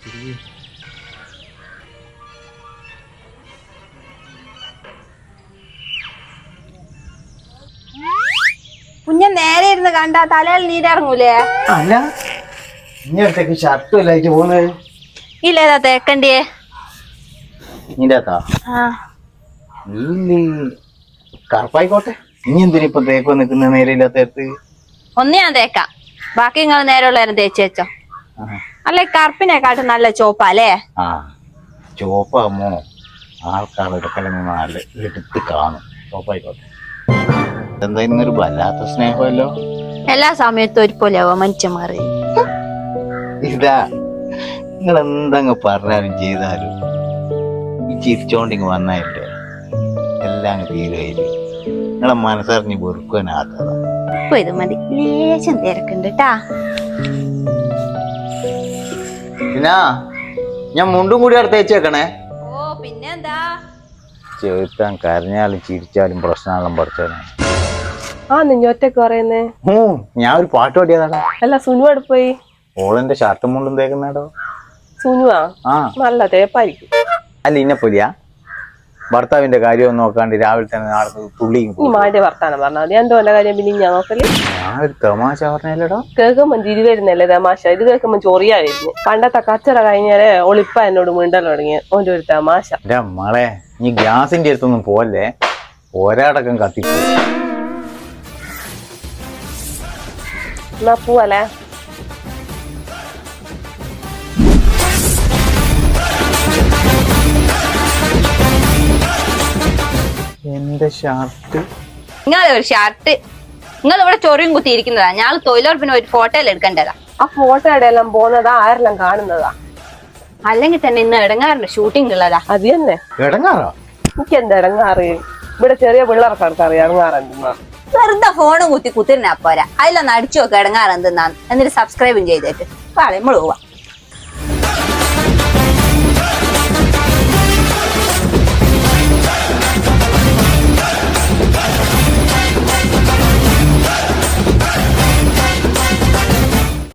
കുഞ്ഞ നേരെ ഇരുന്ന് കണ്ടാ തലയിൽ നീരിറങ്ങൂലേ? അല്ല ഇങ്ങോട്ടേക്ക് ഷർട്ടും ഇല്ലായിട്ട് പോകുന്നത് ഇല്ലേതാ തേക്കണ്ടിയേ? നിന്റെ നീ കറുപ്പായിക്കോട്ടെ. ഇനി എന്തിനാ ഇപ്പൊ തേക്കോ നിക്കുന്ന നേരെയില്ലാത്ത ഒന്ന് ഞാൻ തേക്കാം, ബാക്കി നിങ്ങൾ നേരെയുള്ളവരും തേച്ച് വെച്ചോ. അല്ലെ കറുപ്പിനെക്കാട്ടും നല്ല ചോപ്പല്ലേ? ആ ചോപ്പാമോ ആൾക്കാരുടെ നല്ല എടുത്ത് കാണും. ചോപ്പായിക്കോട്ടെ. എന്താ ഇന്നൊരു വല്ലാത്ത സ്നേഹമല്ലോ. എല്ലാ സമയത്തും ഒരുപോലെയാവോ മനുഷ്യന്മാര്? ഇതാ നിങ്ങൾ എന്തങ്ങ് പറഞ്ഞാലും ചെയ്താലും ഈ ചിരിച്ചോണ്ടിങ് വന്നായില്ലേ എല്ലാം തീരുകയില്ല. നിങ്ങളെ മനസ്സറിഞ്ഞ് വെറുക്കാനാത്തതാ. ഇപ്പൊ ഇത് മതി, ലേശം തിരക്കുണ്ട് ട്ടാ. പിന്നെ ഞാൻ മുണ്ടും കൂടി അവിടെ തേച്ച് വെക്കണേ. ഓ പിന്നെന്താ, ചെറുത്താൻ കരഞ്ഞാലും ചിരിച്ചാലും പ്രശ്നങ്ങളും പഠിച്ചാലും. ആ നിഞ്ഞ ഒറ്റക്ക് പറയുന്നേ? ഞാൻ ഒരു പാട്ട് പാടിയതാടാ. അല്ല സുനു അവിടെ പോയി? ഓളെന്റെ ഷർട്ടും മുണ്ടും തേക്കുന്നേടോ. സുനുവാ? ആ നല്ല തേപ്പായിരിക്കും. അല്ല ഇന്നെപ്പോലിയാ ഭർത്താവിന്റെ കാര്യം നോക്കാണ്ട് രാവിലെ തന്നെ നാളെ തുള്ളിയും. ഈ മാന്റെ വർത്താനം പറഞ്ഞാൽ മതി. എന്തോ എന്റെ കാര്യം പിന്നെ ഞാൻ നോക്കല്. ഞാൻ ഒരു തമാശ പറഞ്ഞല്ലോടോ. കേൾക്കുമ്പോ ചിരി വരുന്നല്ലേ തമാശ, ഇത് കേൾക്കുമ്പോ ചൊറിയാ വരുന്നു. പണ്ടത്തെ കച്ചറ കഴിഞ്ഞാലേ ഒളിപ്പ എന്നോട് മിണ്ടൽ തുടങ്ങി ഓന്റെ ഒരു തമാശ. എന്റെ മോളെ നീ ഗ്യാസിന്റെ അടുത്തൊന്നും പോവല്ലേ, ഒരാടക്കം കത്തിപ്പോ. എന്നാ പോവല്ലേ? എന്റെ ഷർട്ട് നിങ്ങളൊരു ഷർട്ട് നിങ്ങൾ ഇവിടെ ചൊറിയും കുത്തിയിരിക്കുന്നതാ. ഞാൻ തൊഴിലുറപ്പിന് ഒരു ഫോട്ടോയിൽ എടുക്കേണ്ടതാ. ആ ഫോട്ടോയുടെ എല്ലാം പോന്നതാ, ആരെല്ലാം കാണുന്നതാ? അല്ലെങ്കിൽ തന്നെ ഇന്ന് ഇടങ്ങാറുണ്ട്, ഷൂട്ടിംഗ് ഉള്ളതാ. അത് തന്നെ ഇടങ്ങാറോ? എനിക്ക് എന്താ ഇടങ്ങാറ്? ഇവിടെ ചെറിയ പിള്ളേർക്ക് അറിയാം ഇടങ്ങാറെന്തെന്നാ. വെറുതെ ഫോണും കുത്തിരുന്നാ പോരാ, അതിലൊന്ന് അടിച്ചു നോക്കുക ഇടങ്ങാറ് എന്തെന്നാന്ന്. എന്നിട്ട് സബ്സ്ക്രൈബും ചെയ്തേക്ക്. നമ്മള് പോവാ.